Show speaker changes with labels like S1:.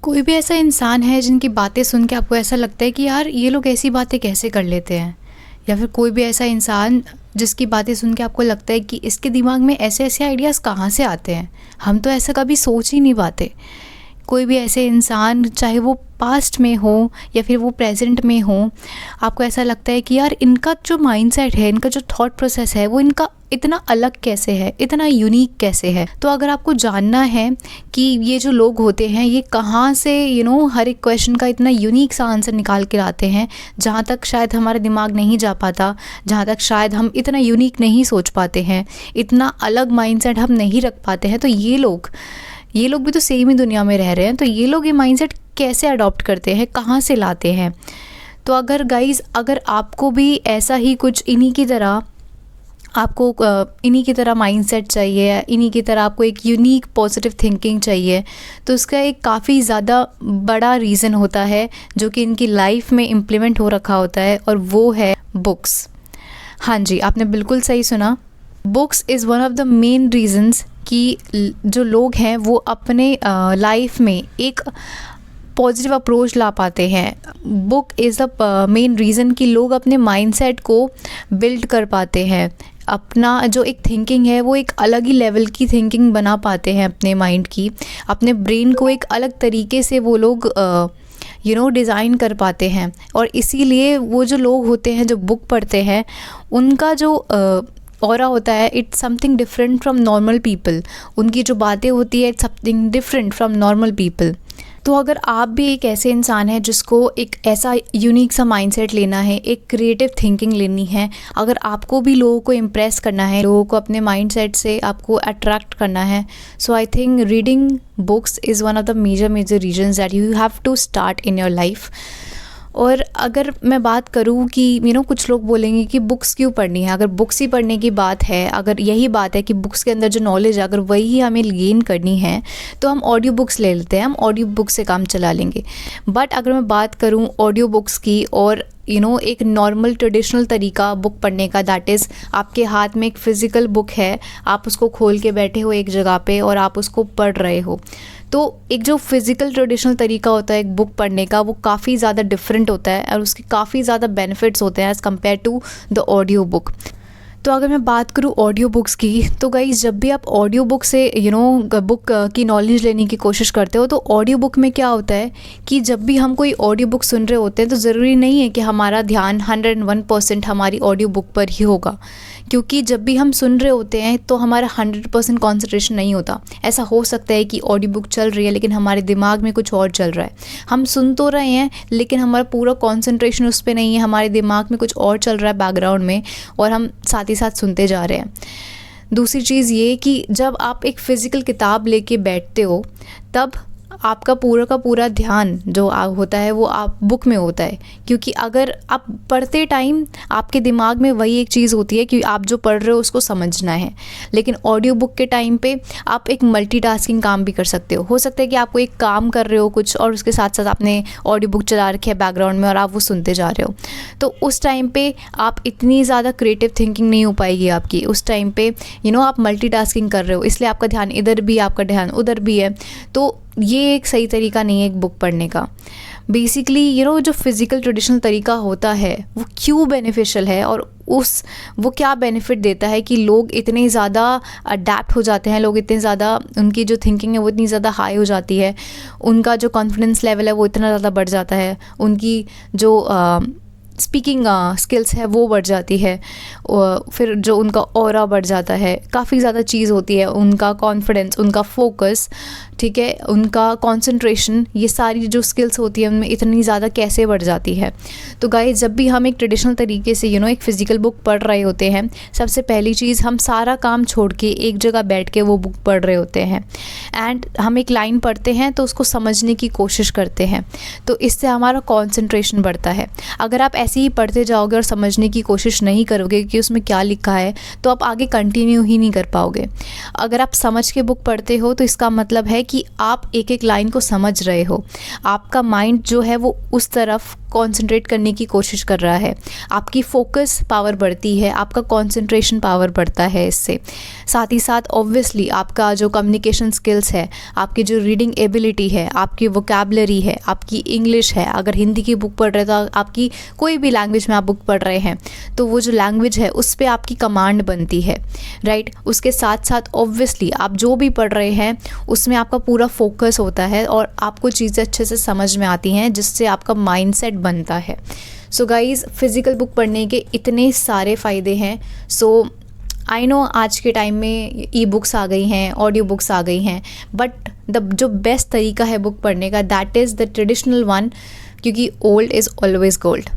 S1: कोई भी ऐसा इंसान है जिनकी बातें सुन के आपको ऐसा लगता है कि यार ये लोग ऐसी बातें कैसे कर लेते हैं, या फिर कोई भी ऐसा इंसान जिसकी बातें सुन के आपको लगता है कि इसके दिमाग में ऐसे ऐसे आइडियाज़ कहाँ से आते हैं, हम तो ऐसा कभी सोच ही नहीं पाते। कोई भी ऐसे इंसान, चाहे वो पास्ट में हो या फिर वो प्रेजेंट में हो, आपको ऐसा लगता है कि यार इनका जो माइंडसेट है, इनका जो थॉट प्रोसेस है, वो इनका इतना अलग कैसे है, इतना यूनिक कैसे है। तो अगर आपको जानना है कि ये जो लोग होते हैं ये कहाँ से हर एक क्वेश्चन का इतना यूनिक सा आंसर निकाल के लाते हैं, जहाँ तक शायद हमारा दिमाग नहीं जा पाता, जहाँ तक शायद हम इतना यूनिक नहीं सोच पाते हैं, इतना अलग माइंडसेट हम नहीं रख पाते हैं, तो ये लोग भी तो सेम ही दुनिया में रह रहे हैं। तो ये लोग ये माइंडसेट कैसे अडॉप्ट करते हैं, कहाँ से लाते हैं। तो अगर आपको भी ऐसा ही कुछ इन्हीं की तरह माइंडसेट चाहिए, इन्हीं की तरह आपको एक यूनिक पॉजिटिव थिंकिंग चाहिए, तो उसका एक काफ़ी ज़्यादा बड़ा रीज़न होता है जो कि इनकी लाइफ में इम्प्लीमेंट हो रखा होता है, और वो है बुक्स। हाँ जी, आपने बिल्कुल सही सुना। Books is one of the main reasons कि जो लोग हैं वो अपने लाइफ में एक पॉजिटिव अप्रोच ला पाते हैं। Book is a main reason कि लोग अपने माइंडसेट को बिल्ड कर पाते हैं, अपना जो एक थिंकिंग है वो एक अलग ही लेवल की थिंकिंग बना पाते हैं अपने माइंड की, अपने ब्रेन को एक अलग तरीके से वो लोग डिज़ाइन कर पाते हैं। और इसीलिए वो जो लोग होते हैं जो बुक पढ़ते हैं, उनका जो ऑरा होता है, it's something different from normal people. उनकी जो बातें होती है, it's something different from normal people. तो अगर आप भी एक ऐसे इंसान हैं जिसको एक ऐसा यूनिक सा माइंडसेट लेना है, एक क्रिएटिव थिंकिंग लेनी है, अगर आपको भी लोगों को इम्प्रेस करना है, लोगों को अपने माइंडसेट से आपको अट्रैक्ट करना है, so I think reading books is one of the major reasons that you have to start in your life. और अगर मैं बात करूँ कि कुछ लोग बोलेंगे कि बुक्स क्यों पढ़नी है, अगर बुक्स ही पढ़ने की बात है, अगर यही बात है कि बुक्स के अंदर जो नॉलेज है अगर वही हमें गेन करनी है, तो हम ऑडियो बुक्स ले लेते हैं, हम ऑडियो बुक्स से काम चला लेंगे। बट अगर मैं बात करूँ ऑडियो बुक्स की और एक नॉर्मल ट्रेडिशनल तरीका बुक पढ़ने का, दैट इज़ आपके हाथ में एक फ़िज़िकल बुक है, आप उसको खोल के बैठे हो एक जगह पे और आप उसको पढ़ रहे हो, तो एक जो फिज़िकल ट्रेडिशनल तरीका होता है एक बुक पढ़ने का, वो काफ़ी ज़्यादा डिफरेंट होता है और उसके काफ़ी ज़्यादा बेनिफिट्स होते हैं as compare to the audio book. तो अगर मैं बात करूँ ऑडियो बुक्स की, तो गाइस जब भी आप ऑडियो बुक से बुक की नॉलेज लेने की कोशिश करते हो, तो ऑडियो बुक में क्या होता है कि जब भी हम कोई ऑडियो बुक सुन रहे होते हैं तो ज़रूरी नहीं है कि हमारा ध्यान 101% हमारी ऑडियो बुक पर ही होगा, क्योंकि जब भी हम सुन रहे होते हैं तो हमारा 100% कॉन्सेंट्रेशन नहीं होता। ऐसा हो सकता है कि ऑडियो बुक चल रही है लेकिन हमारे दिमाग में कुछ और चल रहा है, हम सुन तो रहे हैं लेकिन हमारा पूरा कॉन्सेंट्रेशन उस पर नहीं है, हमारे दिमाग में कुछ और चल रहा है बैकग्राउंड में, और हम साथ ही साथ सुनते जा रहे हैं। दूसरी चीज़ ये कि जब आप एक फ़िज़िकल किताब लेके बैठते हो, तब आपका पूरा का पूरा ध्यान जो होता है वो आप बुक में होता है, क्योंकि अगर आप पढ़ते टाइम आपके दिमाग में वही एक चीज़ होती है कि आप जो पढ़ रहे हो उसको समझना है, लेकिन ऑडियो बुक के टाइम पे आप एक मल्टीटास्किंग काम भी कर सकते हो सकता है कि आपको एक काम कर रहे हो कुछ और उसके साथ साथ आपने ऑडियो बुक चला रखी है बैकग्राउंड में और आप वो सुनते जा रहे हो, तो उस टाइम पे आप इतनी ज़्यादा क्रिएटिव थिंकिंग नहीं हो पाएगी आपकी। उस टाइम पे आप मल्टीटास्किंग कर रहे हो, इसलिए आपका ध्यान इधर भी, आपका ध्यान उधर भी है, तो ये एक सही तरीका नहीं है एक बुक पढ़ने का। बेसिकली जो फिज़िकल ट्रेडिशनल तरीका होता है वो क्यों बेनिफिशियल है और वो क्या बेनिफिट देता है कि लोग इतने ज़्यादा अडेप्ट हो जाते हैं, लोग इतने ज़्यादा, उनकी जो थिंकिंग है वो इतनी ज़्यादा हाई हो जाती है, उनका जो कॉन्फिडेंस लेवल है वो इतना ज़्यादा बढ़ जाता है, उनकी जो स्पीकिंग स्किल्स है वो बढ़ जाती है, फिर जो उनका ऑरा बढ़ जाता है, काफ़ी ज़्यादा चीज़ होती है, उनका कॉन्फिडेंस, उनका फोकस, ठीक है, उनका कंसंट्रेशन, ये सारी जो स्किल्स होती है उनमें इतनी ज़्यादा कैसे बढ़ जाती है। तो गाइस जब भी हम एक ट्रेडिशनल तरीके से एक फ़िज़िकल बुक पढ़ रहे होते हैं, सबसे पहली चीज़ हम सारा काम छोड़ के एक जगह बैठ के वो बुक पढ़ रहे होते हैं, एंड हम एक लाइन पढ़ते हैं तो उसको समझने की कोशिश करते हैं, तो इससे हमारा कॉन्सेंट्रेशन बढ़ता है। अगर आप ऐसे ही पढ़ते जाओगे और समझने की कोशिश नहीं करोगे कि उसमें क्या लिखा है, तो आप आगे कंटिन्यू ही नहीं कर पाओगे। अगर आप समझ के बुक पढ़ते हो तो इसका मतलब है कि आप एक एक लाइन को समझ रहे हो, आपका माइंड जो है वो उस तरफ कंसंट्रेट करने की कोशिश कर रहा है, आपकी फोकस पावर बढ़ती है, आपका कंसंट्रेशन पावर बढ़ता है इससे। साथ ही साथ ऑब्वियसली आपका जो कम्युनिकेशन स्किल्स है, आपकी जो रीडिंग एबिलिटी है, आपकी वोकैबुलरी है, आपकी इंग्लिश है, अगर हिंदी की बुक पढ़ रहे हो तो आपकी कोई भी लैंग्वेज में आप बुक पढ़ रहे हैं तो वो जो लैंग्वेज है उस पर आपकी कमांड बनती है, राइट। उसके साथ साथ ऑब्वियसली आप जो भी पढ़ रहे हैं उसमें आपका पूरा फोकस होता है और आपको चीज़ें अच्छे से समझ में आती हैं, जिससे आपका माइंडसेट बनता है। सो गाइज़, फिज़िकल बुक पढ़ने के इतने सारे फ़ायदे हैं। सो आई नो आज के टाइम में ई बुक्स आ गई हैं, ऑडियो बुक्स आ गई हैं, बट जो बेस्ट तरीका है बुक पढ़ने का, that is the traditional one, क्योंकि ओल्ड इज़ ऑलवेज़ गोल्ड।